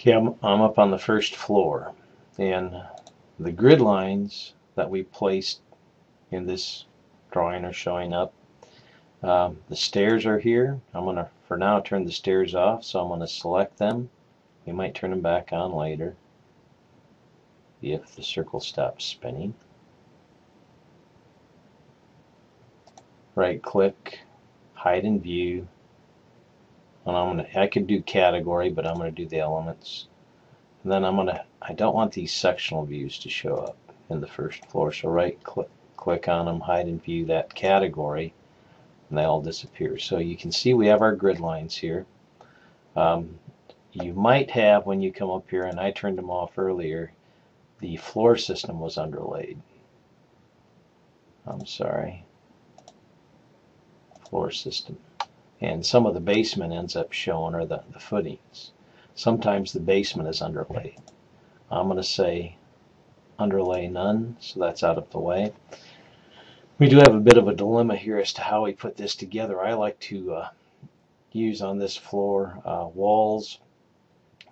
Okay, I'm up on the first floor, and the grid lines that we placed in this drawing are showing up. The stairs are here. I'm going to, for now, turn the stairs off, so I'm going to select them. We might turn them back on later if the circle stops spinning. Right click, hide in view, and I could do category, but I'm going to do the elements. And then I don't want these sectional views to show up in the first floor, so right click on them, hide and view that category, and they all disappear. So you can see we have our grid lines here. You might have, when you come up here, and I turned them off earlier, the floor system was underlaid. I'm sorry. Floor system. And some of the basement ends up showing, or the footings. Sometimes the basement is underlaid. I'm going to say underlay none, so that's out of the way. We do have a bit of a dilemma here as to how we put this together. I like to use on this floor walls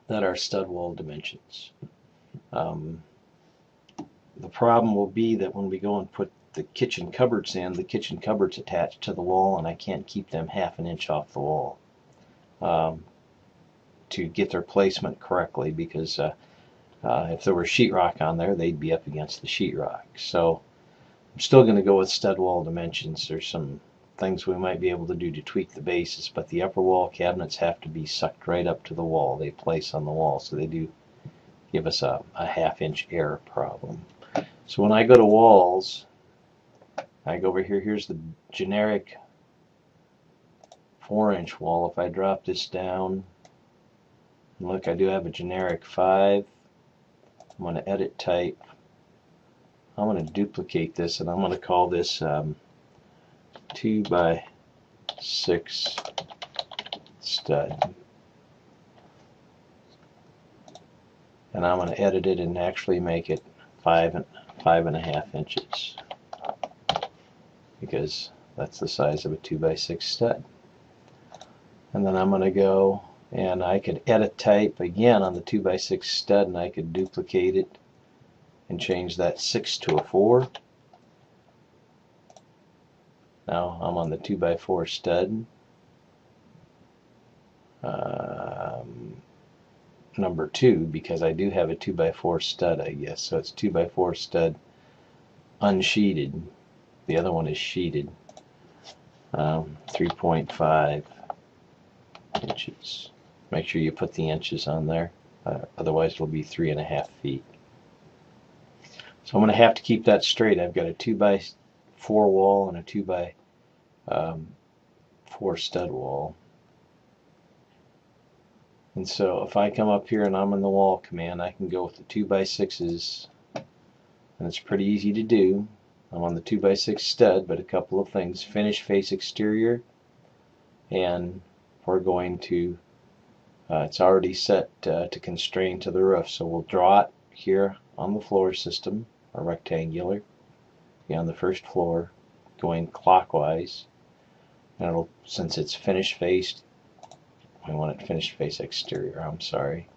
that are stud wall dimensions. The problem will be that when we go and put the kitchen cupboards in, the kitchen cupboards attached to the wall, and I can't keep them half an inch off the wall to get their placement correctly, because if there were sheetrock on there, they'd be up against the sheetrock. So I'm still going to go with stud wall dimensions. There's some things we might be able to do to tweak the bases, but the upper wall cabinets have to be sucked right up to the wall. They place on the wall, so they do give us a half-inch error problem. So when I go to walls, I go over here. Here's the generic 4-inch wall. If I drop this down, look, I do have a generic 5. I'm going to edit type. I'm going to duplicate this, and I'm going to call this 2x6 stud. And I'm going to edit it and actually make it 5.5 inches, because that's the size of a 2x6 stud. And then I'm going to go, and I could edit type again on the 2x6 stud, and I could duplicate it and change that 6 to a 4. Now I'm on the 2x4 stud. Number 2, because I do have a 2x4 stud, I guess. So it's 2x4 stud unsheeted. The other one is sheeted. 3.5 inches. Make sure you put the inches on there. Otherwise it'll be 3.5 feet. So I'm going to have to keep that straight. I've got a 2x4 wall and a 2x4 stud wall. And so if I come up here and I'm in the wall command, I can go with the 2x6s, and it's pretty easy to do. I'm on the 2x6 stud, but a couple of things: finish face exterior, and we're going to, it's already set to constrain to the roof, so we'll draw it here on the floor system, a rectangular, be on the first floor, going clockwise, and it'll, since it's finish faced, I want it finished face exterior, I'm sorry.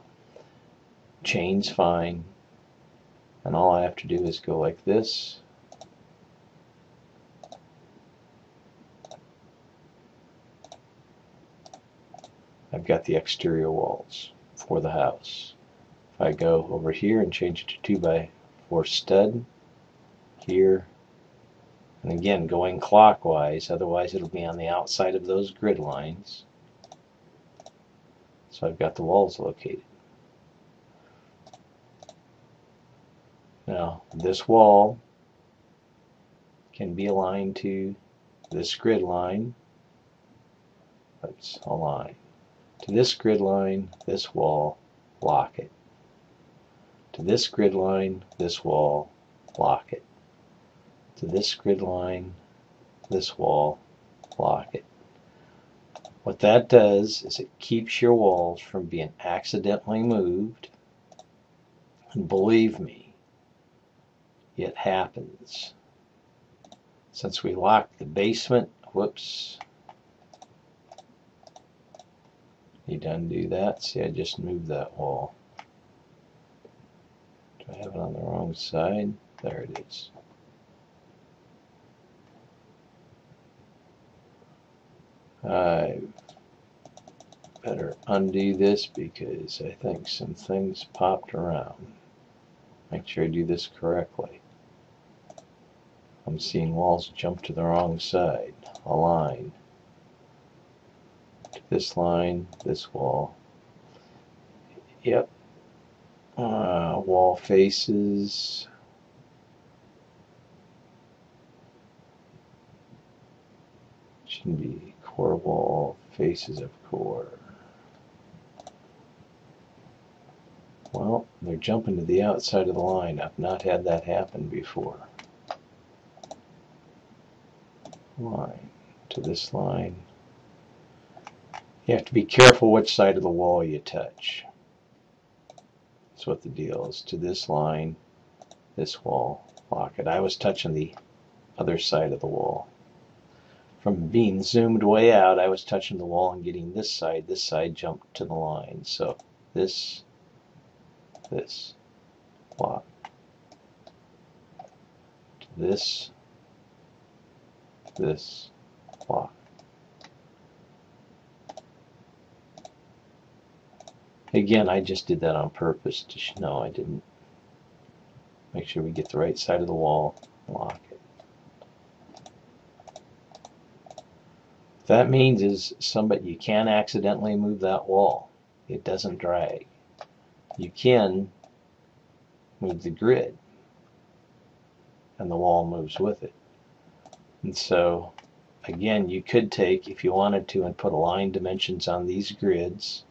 Chain's fine, and all I have to do is go like this. I've got the exterior walls for the house. If I go over here and change it to 2x4 stud, here, and again going clockwise, otherwise it'll be on the outside of those grid lines. So I've got the walls located. Now this wall can be aligned to this grid line. Let's align. To this grid line, this wall, lock it. To this grid line, this wall, lock it. To this grid line, this wall, lock it. What that does is it keeps your walls from being accidentally moved. And believe me, it happens. Since we locked the basement, whoops, need to undo that. See, I just moved that wall. I have it on the wrong side. There it is. I better undo this because I think some things popped around. Make sure I do this correctly. I'm seeing walls jump to the wrong side. Align to this line, this wall. Yep. Wall faces. Should be core wall, faces of core. Well, they're jumping to the outside of the line. I've not had that happen before. Line to this line. You have to be careful which side of the wall you touch. That's what the deal is. To this line, this wall, lock it. I was touching the other side of the wall. From being zoomed way out, I was touching the wall and getting this side jumped to the line. So this, lock. This, lock. Again, I just did that on purpose to know I didn't. Make sure we get the right side of the wall, lock it. What that means is you can accidentally move that wall. It doesn't drag. You can move the grid, and the wall moves with it. And so, again, you could take, if you wanted to, and put align dimensions on these grids.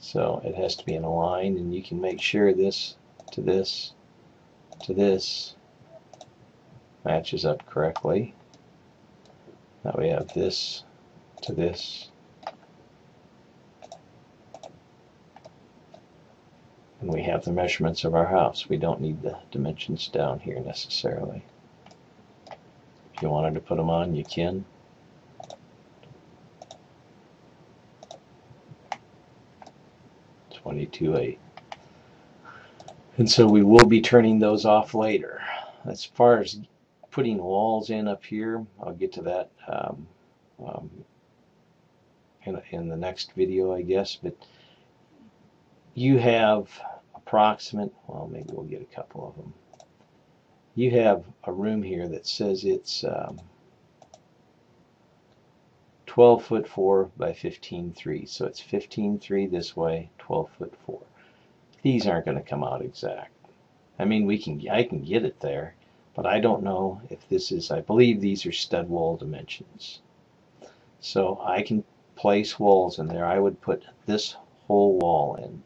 So it has to be in a line, and you can make sure this to this to this matches up correctly. Now we have this to this, and we have the measurements of our house. We don't need the dimensions down here necessarily. If you wanted to put them on, you can. .22.8. And so we will be turning those off later. As far as putting walls in up here, I'll get to that in the next video, I guess. But you have approximate, well, maybe we'll get a couple of them. You have a room here that says it's 12'4" by 15'3", so it's 15'3" this way, 12'4". These aren't going to come out exact. I mean, I can get it there, but I don't know if this is. I believe these are stud wall dimensions. So I can place walls in there. I would put this whole wall in,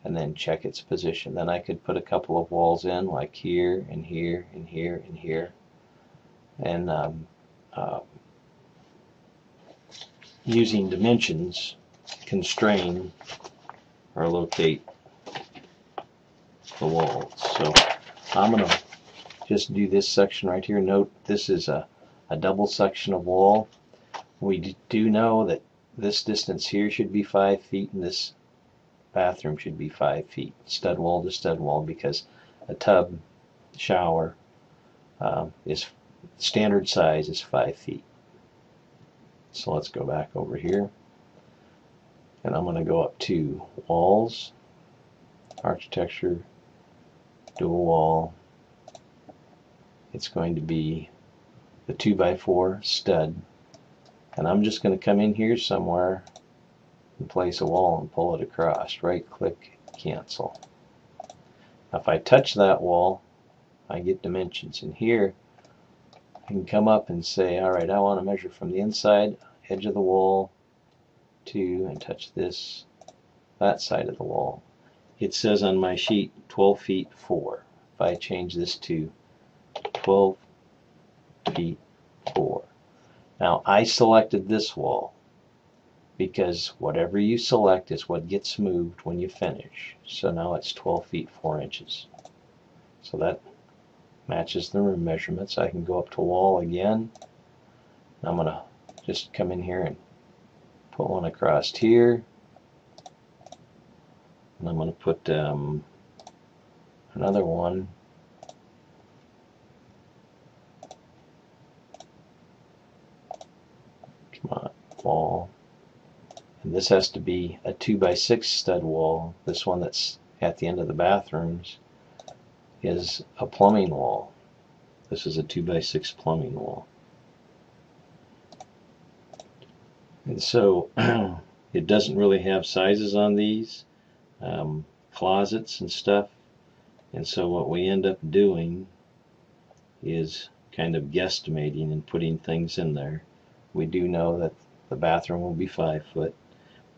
and then check its position. Then I could put a couple of walls in, like here and here and here and here, and using dimensions, constrain or locate the walls. So I'm going to just do this section right here. Note this is a double section of wall. We do know that this distance here should be 5 feet, and this bathroom should be 5 feet, stud wall to stud wall, because a tub shower is standard size is 5 feet. So let's go back over here, and I'm going to go up to walls, architecture, dual wall. It's going to be the 2x4 stud, and I'm just going to come in here somewhere and place a wall and pull it across. Right click, cancel. Now if I touch that wall, I get dimensions, and here I can come up and say, alright, I want to measure from the inside edge of the wall to, and touch that side of the wall. It says on my sheet 12 feet 4. If I change this to 12 feet 4. Now I selected this wall because whatever you select is what gets moved when you finish. So now it's 12 feet 4 inches. So that matches the room measurements. I can go up to wall again. I'm going to just come in here and put one across here. And I'm going to put another one wall, and this has to be a 2x6 stud wall. This one that's at the end of the bathrooms is a plumbing wall. This is a 2x6 plumbing wall. And so it doesn't really have sizes on these closets and stuff, and so what we end up doing is kind of guesstimating and putting things in there. We do know that the bathroom will be 5 foot.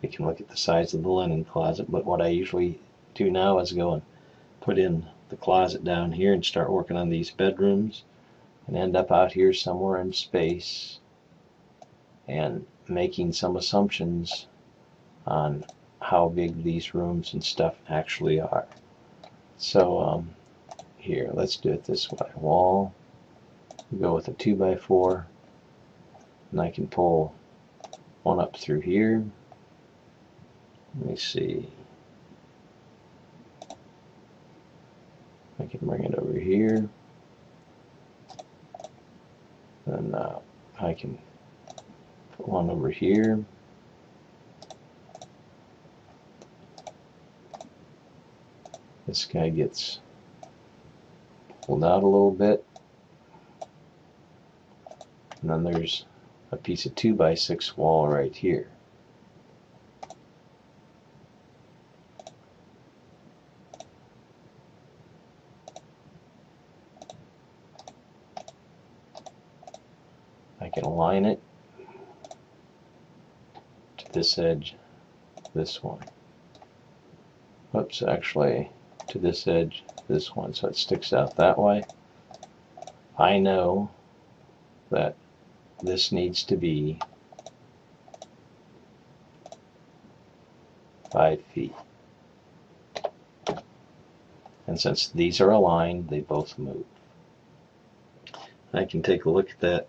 We can look at the size of the linen closet, but what I usually do now is go and put in the closet down here and start working on these bedrooms and end up out here somewhere in space and making some assumptions on how big these rooms and stuff actually are. So here, let's do it this way. Wall, go with a 2x4, and I can pull one up through here. Let me see. I can bring it over here. And I can put one over here. This guy gets pulled out a little bit. And then there's a piece of 2x6 wall right here. I can align it to this edge, this one. Oops, actually to this edge, this one, so it sticks out that way. I know that this needs to be 5 feet. And since these are aligned, they both move. I can take a look at that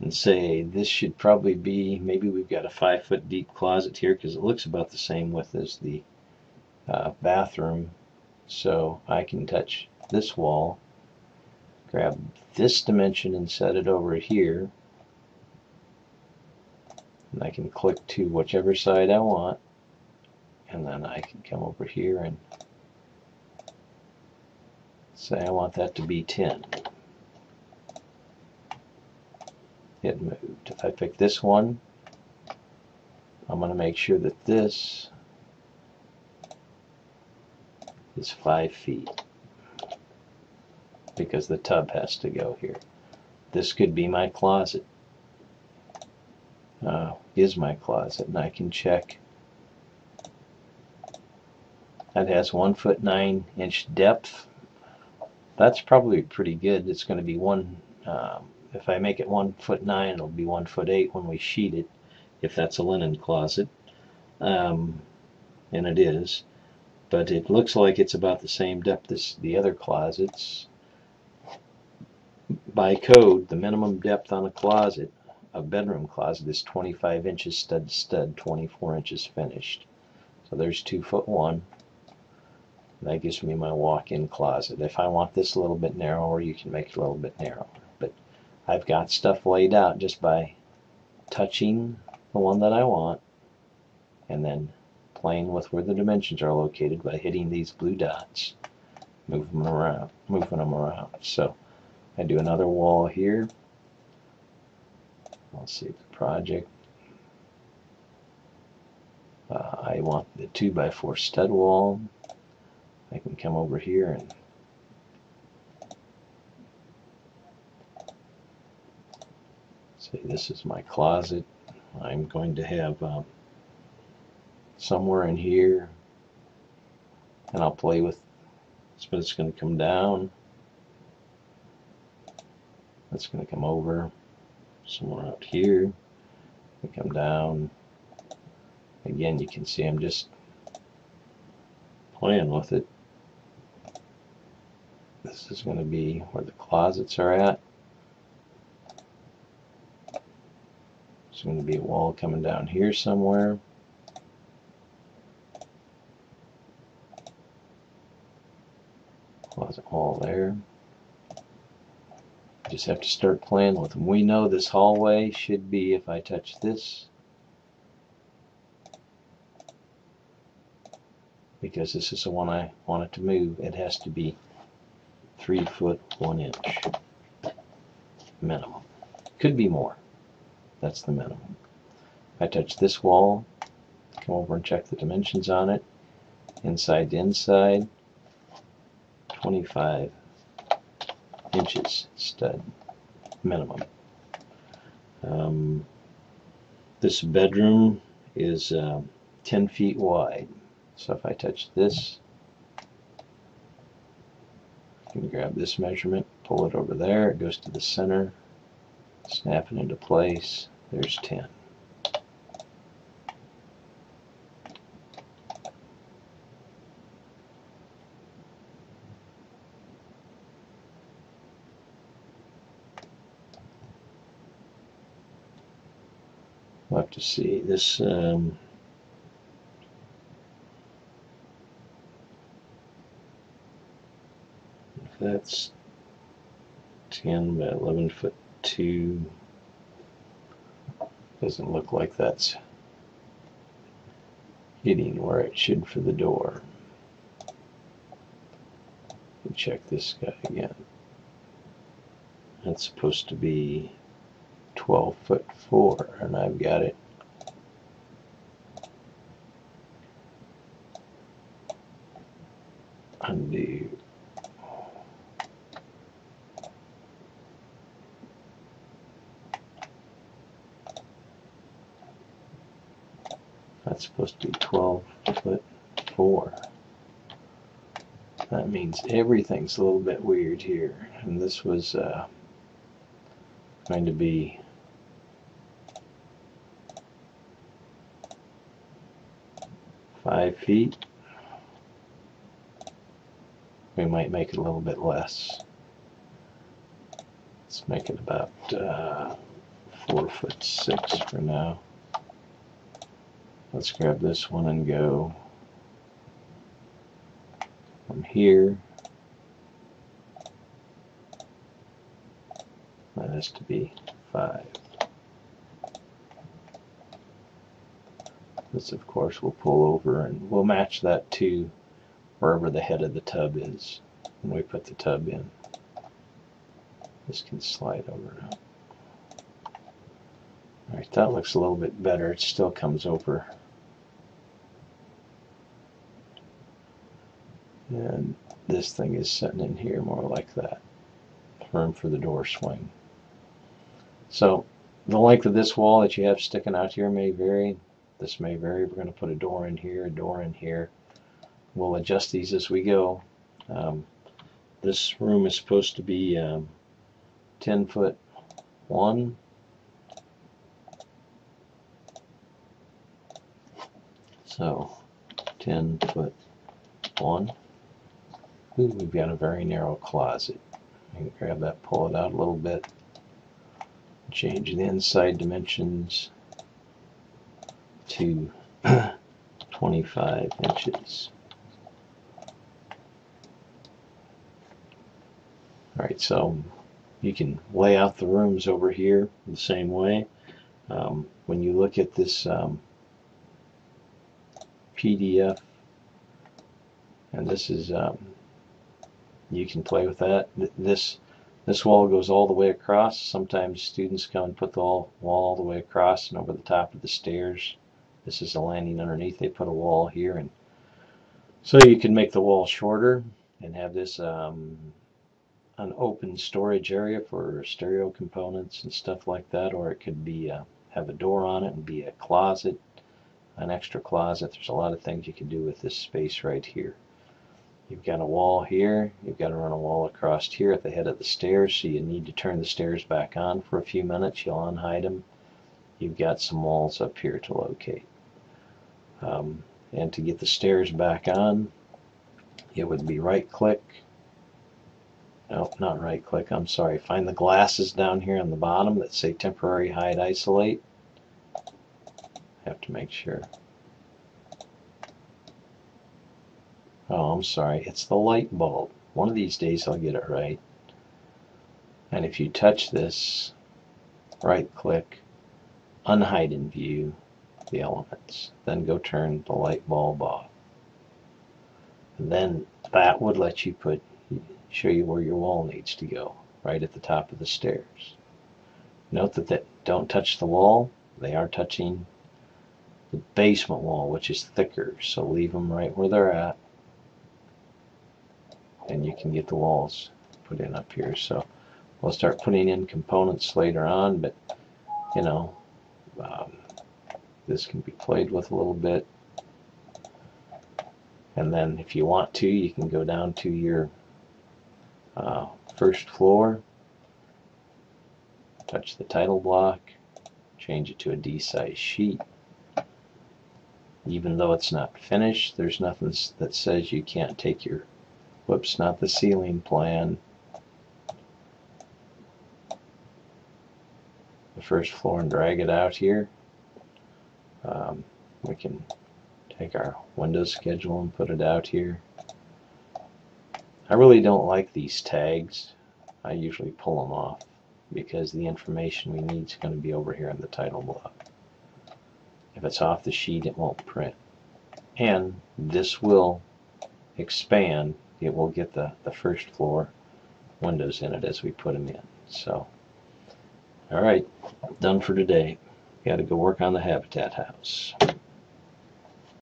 and say this should probably be, maybe we've got a 5 foot deep closet here because it looks about the same width as the bathroom. So I can touch this wall, grab this dimension and set it over here, and I can click to whichever side I want, and then I can come over here and say I want that to be 10. It moved. If I pick this one, I'm going to make sure that this is 5 feet because the tub has to go here. This could be my closet. Is my closet, and I can check. That has 1 foot 9 inch depth. That's probably pretty good. It's going to be if I make it 1 foot 9, it'll be 1 foot 8 when we sheet it, if that's a linen closet, and it is. But it looks like it's about the same depth as the other closets. By code, the minimum depth on a closet, a bedroom closet, is 25 inches stud to stud, 24 inches finished. So there's 2 foot 1. That gives me my walk-in closet. If I want this a little bit narrower, you can make it a little bit narrower. But I've got stuff laid out just by touching the one that I want and then playing with where the dimensions are located by hitting these blue dots, moving them around. So I do another wall here. I'll save the project. I want the 2x4 stud wall. I can come over here and say this is my closet. I'm going to have somewhere in here, and I'll play with this, but it's going to come down. That's going to come over somewhere out here and come down. Again, you can see I'm just playing with it. This is going to be where the closets are at. There's going to be a wall coming down here somewhere. Closet wall there. Just have to start playing with them. We know this hallway should be, if I touch this, because this is the one I want it to move, it has to be 3 foot 1 inch minimum. Could be more. That's the minimum. If I touch this wall, come over and check the dimensions on it. Inside to inside, 25 inches stud minimum. This bedroom is 10 feet wide. So if I touch this, I can grab this measurement, pull it over there, it goes to the center, snap it into place, there's 10. We'll have to see this. If that's 10 by 11 foot 2, doesn't look like that's hitting where it should for the door. Check this guy again. That's supposed to be 12 foot 4, and I've got it undo. That's supposed to be 12 foot 4. That means everything's a little bit weird here, and this was going to be 5 feet. We might make it a little bit less. Let's make it about 4 foot 6 for now. Let's grab this one and go from here. That has to be 5. This, of course, will pull over, and we'll match that to wherever the head of the tub is when we put the tub in. This can slide over now. Alright, that looks a little bit better. It still comes over. And this thing is sitting in here more like that. Room for the door swing. So the length of this wall that you have sticking out here may vary. This may vary. We're going to put a door in here, a door in here. We'll adjust these as we go. This room is supposed to be 10 foot 1. So 10 foot 1. Ooh, we've got a very narrow closet. I can grab that, pull it out a little bit, change the inside dimensions to 25 inches. Alright, so you can lay out the rooms over here the same way. When you look at this PDF, and this is you can play with that. This wall goes all the way across. Sometimes students come and put the wall all the way across and over the top of the stairs. This is a landing underneath. They put a wall here, and so you can make the wall shorter and have this an open storage area for stereo components and stuff like that, or it could be have a door on it and be a closet, an extra closet. There's a lot of things you can do with this space right here. You've got a wall here, you've got to run a wall across here at the head of the stairs, so you need to turn the stairs back on for a few minutes. You'll unhide them. You've got some walls up here to locate. And to get the stairs back on, it would be right click. No, not right click, I'm sorry. Find the glasses down here on the bottom that say temporary hide isolate. Have to make sure. Oh, I'm sorry, it's the light bulb. One of these days I'll get it right. And if you touch this, right click, unhide in view the elements, then go turn the light bulb off. And then that would let you show you where your wall needs to go, right at the top of the stairs. Note that don't touch the wall. They are touching the basement wall, which is thicker, so leave them right where they're at, and you can get the walls put in up here. So we'll start putting in components later on, but you know, this can be played with a little bit. And then if you want to, you can go down to your first floor, touch the title block, change it to a D-size sheet. Even though it's not finished, there's nothing that says you can't take your, whoops, not the ceiling plan, the first floor, and drag it out here. We can take our window schedule and put it out here. I really don't like these tags. I usually pull them off because the information we need is going to be over here in the title block. If it's off the sheet, it won't print. And this will expand. It will get the first floor windows in it as we put them in. So, alright, done for today. Got to go work on the Habitat house.